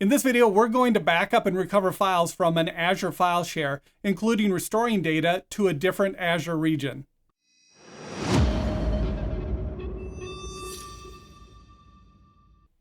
In this video, we're going to back up and recover files from an Azure File Share, including restoring data to a different Azure region.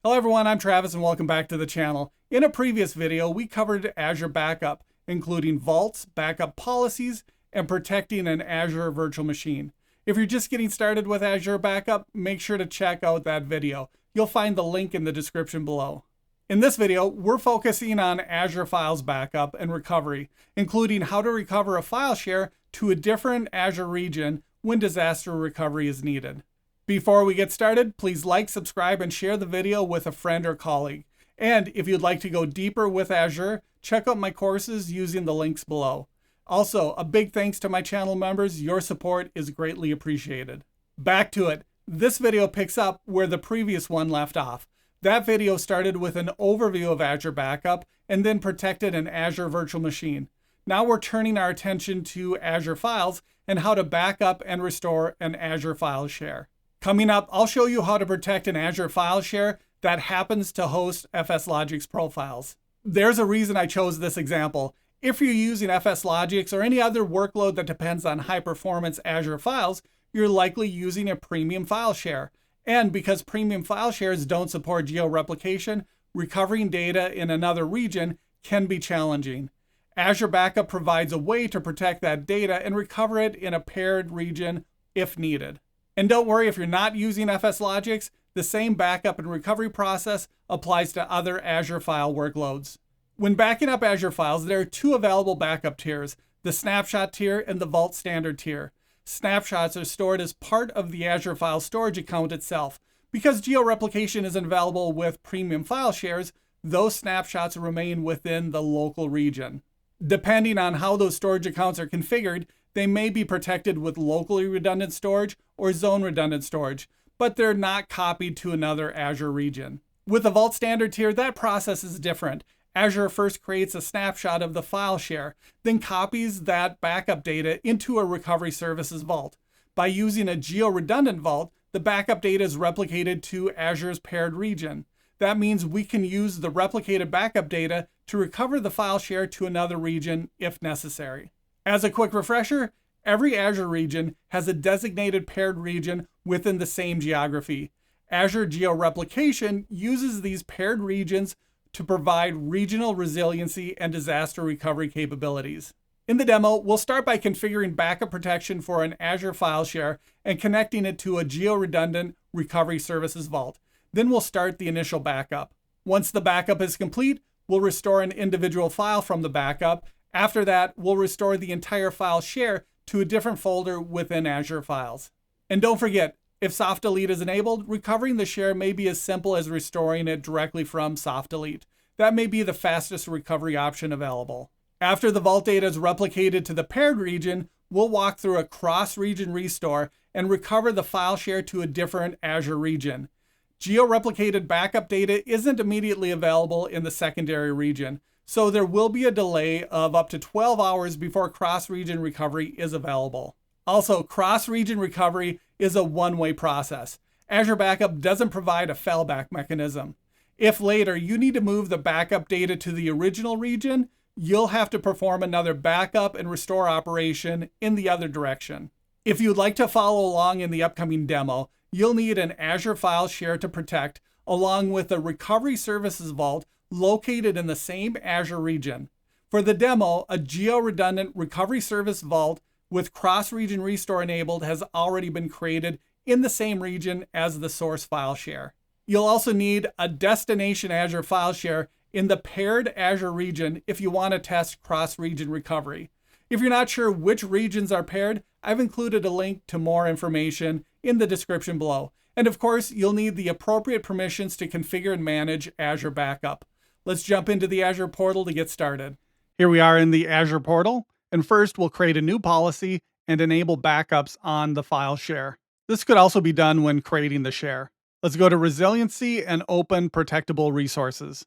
Hello everyone, I'm Travis and welcome back to the channel. In a previous video, we covered Azure Backup, including vaults, backup policies, and protecting an Azure virtual machine. If you're just getting started with Azure Backup, make sure to check out that video. You'll find the link in the description below. In this video, we're focusing on Azure Files backup and recovery, including how to recover a file share to a different Azure region when disaster recovery is needed. Before we get started, please like, subscribe, and share the video with a friend or colleague. And if you'd like to go deeper with Azure, check out my courses using the links below. Also, a big thanks to my channel members. Your support is greatly appreciated. Back to it. This video picks up where the previous one left off. That video started with an overview of Azure Backup and then protected an Azure virtual machine. Now we're turning our attention to Azure Files and how to back up and restore an Azure File Share. Coming up, I'll show you how to protect an Azure File Share that happens to host FSLogix profiles. There's a reason I chose this example. If you're using FSLogix or any other workload that depends on high-performance Azure files, you're likely using a premium file share. And because premium file shares don't support geo-replication, recovering data in another region can be challenging. Azure Backup provides a way to protect that data and recover it in a paired region if needed. And don't worry if you're not using FSLogix, the same backup and recovery process applies to other Azure file workloads. When backing up Azure files, there are two available backup tiers, the Snapshot tier and the Vault Standard tier. Snapshots are stored as part of the Azure File Storage account itself. Because geo-replication isn't available with premium file shares, those snapshots remain within the local region. Depending on how those storage accounts are configured, they may be protected with locally redundant storage or zone redundant storage, but they're not copied to another Azure region. With the Vault Standard tier, that process is different. Azure first creates a snapshot of the file share, then copies that backup data into a recovery services vault. By using a geo-redundant vault, the backup data is replicated to Azure's paired region. That means we can use the replicated backup data to recover the file share to another region if necessary. As a quick refresher, every Azure region has a designated paired region within the same geography. Azure geo-replication uses these paired regions to provide regional resiliency and disaster recovery capabilities. In the demo, we'll start by configuring backup protection for an Azure file share and connecting it to a geo-redundant recovery services vault. Then we'll start the initial backup. Once the backup is complete, we'll restore an individual file from the backup. After that, we'll restore the entire file share to a different folder within Azure Files. And don't forget, if soft delete is enabled, recovering the share may be as simple as restoring it directly from soft delete. That may be the fastest recovery option available. After the vault data is replicated to the paired region, we'll walk through a cross-region restore and recover the file share to a different Azure region. Geo-replicated backup data isn't immediately available in the secondary region, so there will be a delay of up to 12 hours before cross-region recovery is available. Also, cross-region recovery is a one-way process. Azure Backup doesn't provide a fallback mechanism. If later you need to move the backup data to the original region, you'll have to perform another backup and restore operation in the other direction. If you'd like to follow along in the upcoming demo, you'll need an Azure File Share to protect, along with a recovery services vault located in the same Azure region. For the demo, a geo-redundant recovery service vault with cross-region restore enabled has already been created in the same region as the source file share. You'll also need a destination Azure file share in the paired Azure region if you want to test cross-region recovery. If you're not sure which regions are paired, I've included a link to more information in the description below. And of course, you'll need the appropriate permissions to configure and manage Azure Backup. Let's jump into the Azure portal to get started. Here we are in the Azure portal. And first, we'll create a new policy and enable backups on the file share. This could also be done when creating the share. Let's go to Resiliency and open Protectable Resources.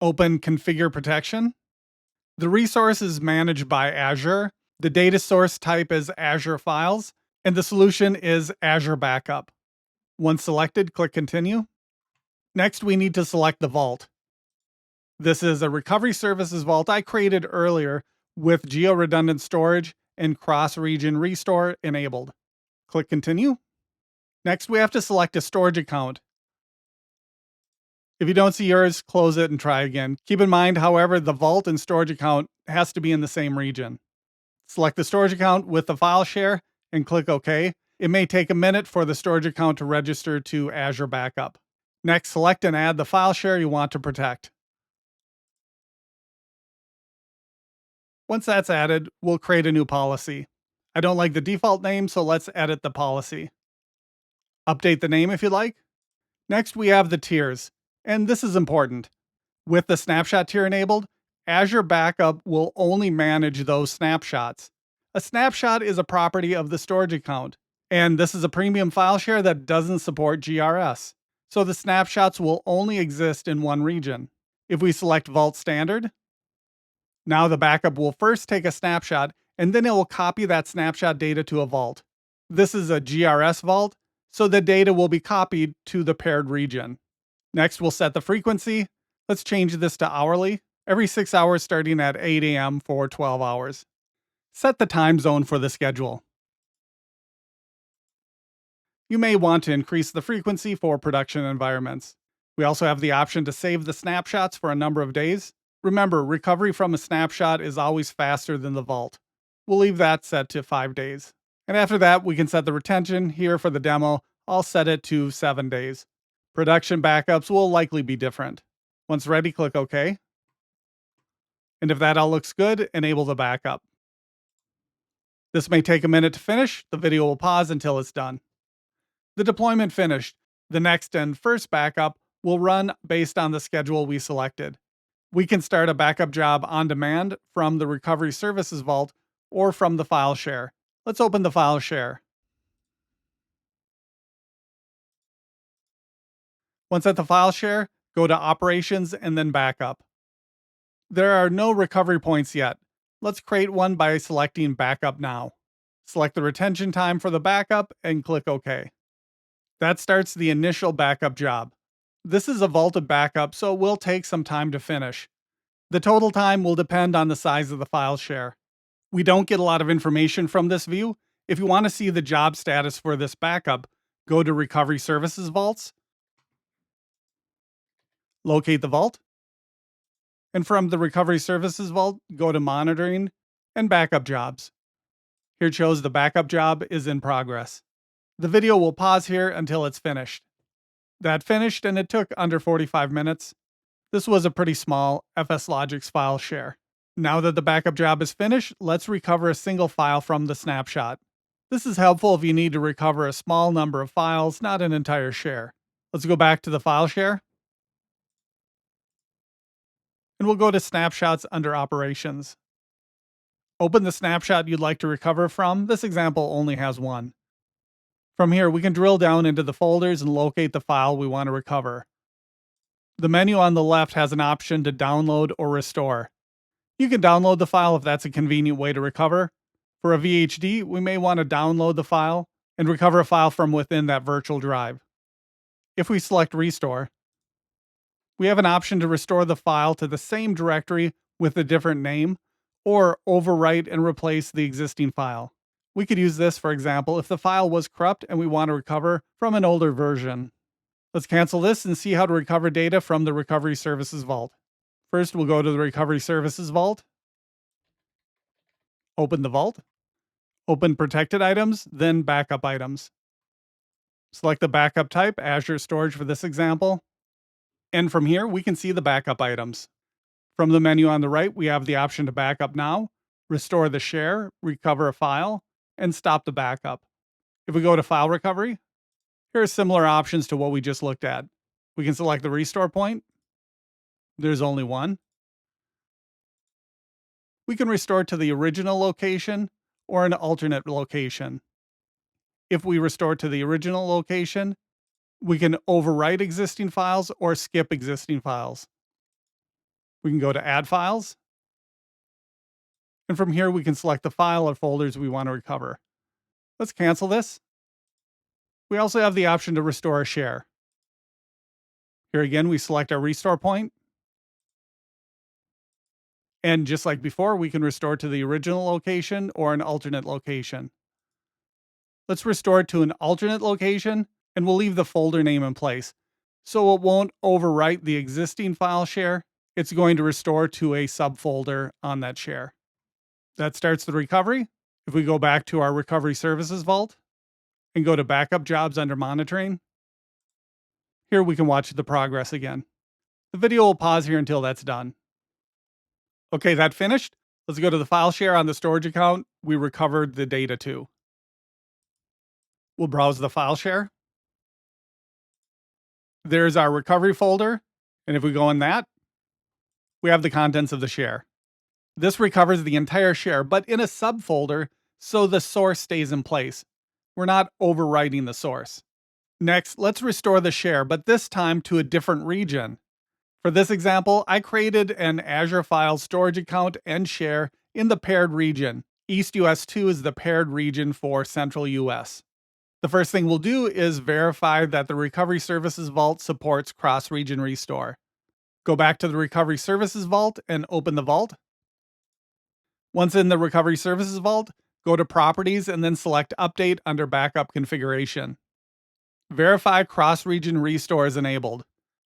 Open Configure Protection. The resource is managed by Azure. The data source type is Azure Files, and the solution is Azure Backup. Once selected, click Continue. Next, we need to select the vault. This is a recovery services vault I created earlier with geo-redundant storage and cross-region restore enabled. Click Continue. Next, we have to select a storage account. If you don't see yours, close it and try again. Keep in mind, however, the vault and storage account has to be in the same region. Select the storage account with the file share and click OK. It may take a minute for the storage account to register to Azure Backup. Next, select and add the file share you want to protect. Once that's added, we'll create a new policy. I don't like the default name, so let's edit the policy. Update the name if you like. Next, we have the tiers, and this is important. With the snapshot tier enabled, Azure Backup will only manage those snapshots. A snapshot is a property of the storage account, and this is a premium file share that doesn't support GRS. So the snapshots will only exist in one region. If we select Vault Standard, now the backup will first take a snapshot, and then it will copy that snapshot data to a vault. This is a GRS vault, so the data will be copied to the paired region. Next, we'll set the frequency. Let's change this to hourly, every 6 hours starting at 8 a.m. for 12 hours. Set the time zone for the schedule. You may want to increase the frequency for production environments. We also have the option to save the snapshots for a number of days. Remember, recovery from a snapshot is always faster than the vault. We'll leave that set to 5 days. And after that, we can set the retention. Here for the demo, I'll set it to 7 days. Production backups will likely be different. Once ready, click OK. And if that all looks good, enable the backup. This may take a minute to finish. The video will pause until it's done. The deployment finished. The next and first backup will run based on the schedule we selected. We can start a backup job on demand from the Recovery Services Vault or from the file share. Let's open the file share. Once at the file share, go to Operations and then Backup. There are no recovery points yet. Let's create one by selecting Backup Now. Select the retention time for the backup and click OK. That starts the initial backup job. This is a vaulted backup, so it will take some time to finish. The total time will depend on the size of the file share. We don't get a lot of information from this view. If you want to see the job status for this backup, go to Recovery Services Vaults, locate the vault, and from the Recovery Services Vault, go to Monitoring and Backup Jobs. Here it shows the backup job is in progress. The video will pause here until it's finished. That finished, and it took under 45 minutes. This was a pretty small FSLogix file share. Now that the backup job is finished, let's recover a single file from the snapshot. This is helpful if you need to recover a small number of files, not an entire share. Let's go back to the file share. And we'll go to Snapshots under Operations. Open the snapshot you'd like to recover from. This example only has one. From here, we can drill down into the folders and locate the file we want to recover. The menu on the left has an option to download or restore. You can download the file if that's a convenient way to recover. For a VHD, we may want to download the file and recover a file from within that virtual drive. If we select Restore, we have an option to restore the file to the same directory with a different name, or overwrite and replace the existing file. We could use this, for example, if the file was corrupt and we want to recover from an older version. Let's cancel this and see how to recover data from the Recovery Services Vault. First, we'll go to the Recovery Services Vault, open the vault, open Protected Items, then Backup Items. Select the backup type, Azure Storage for this example, and from here we can see the backup items. From the menu on the right, we have the option to backup now, restore the share, recover a file, and stop the backup. If we go to File Recovery, here are similar options to what we just looked at. We can select the restore point. There's only one. We can restore to the original location or an alternate location. If we restore to the original location, we can overwrite existing files or skip existing files. We can go to Add Files. And from here, we can select the file or folders we want to recover. Let's cancel this. We also have the option to restore a share. Here again, we select our restore point. And just like before, we can restore to the original location or an alternate location. Let's restore it to an alternate location, and we'll leave the folder name in place. So it won't overwrite the existing file share. It's going to restore to a subfolder on that share. That starts the recovery. If we go back to our Recovery Services Vault and go to Backup Jobs under Monitoring, here we can watch the progress again. The video will pause here until that's done. Okay, that finished. Let's go to the file share on the storage account we recovered the data to. We'll browse the file share. There's our recovery folder. And if we go in that, we have the contents of the share. This recovers the entire share, but in a subfolder, so the source stays in place. We're not overwriting the source. Next, let's restore the share, but this time to a different region. For this example, I created an Azure Files storage account and share in the paired region. East US 2 is the paired region for Central US. The first thing we'll do is verify that the Recovery Services Vault supports cross-region restore. Go back to the Recovery Services Vault and open the vault. Once in the Recovery Services Vault, go to Properties and then select Update under Backup Configuration. Verify cross-region restore is enabled.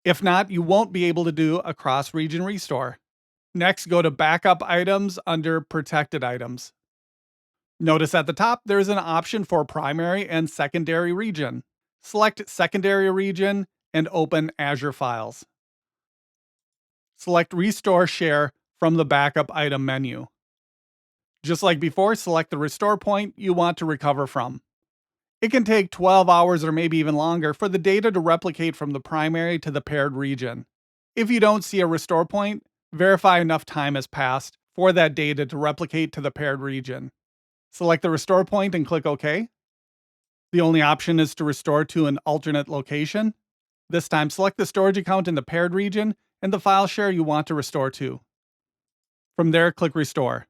If not, you won't be able to do a cross-region restore. Next, go to Backup Items under Protected Items. Notice at the top, there's an option for primary and secondary region. Select secondary region and open Azure Files. Select Restore Share from the Backup Item menu. Just like before, select the restore point you want to recover from. It can take 12 hours or maybe even longer for the data to replicate from the primary to the paired region. If you don't see a restore point, verify enough time has passed for that data to replicate to the paired region. Select the restore point and click OK. The only option is to restore to an alternate location. This time, select the storage account in the paired region and the file share you want to restore to. From there, click Restore.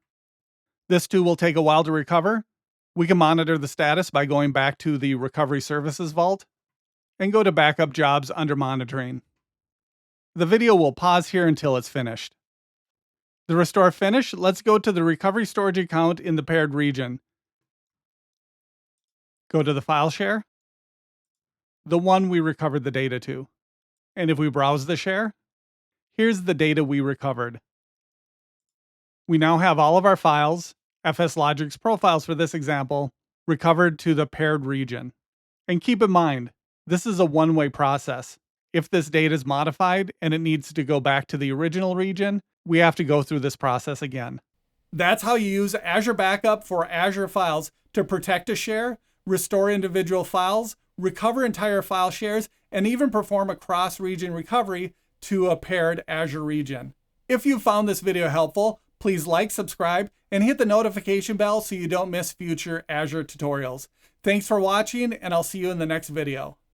This too will take a while to recover. We can monitor the status by going back to the Recovery Services Vault and go to Backup Jobs under Monitoring. The video will pause here until it's finished. The restore finished. Let's go to the recovery storage account in the paired region. Go to the file share, the one we recovered the data to. And if we browse the share, here's the data we recovered. We now have all of our files, FSLogix profiles for this example, recovered to the paired region. And keep in mind, this is a one-way process. If this data is modified and it needs to go back to the original region, we have to go through this process again. That's how you use Azure Backup for Azure Files to protect a share, restore individual files, recover entire file shares, and even perform a cross-region recovery to a paired Azure region. If you found this video helpful, please like, subscribe, and hit the notification bell so you don't miss future Azure tutorials. Thanks for watching, and I'll see you in the next video.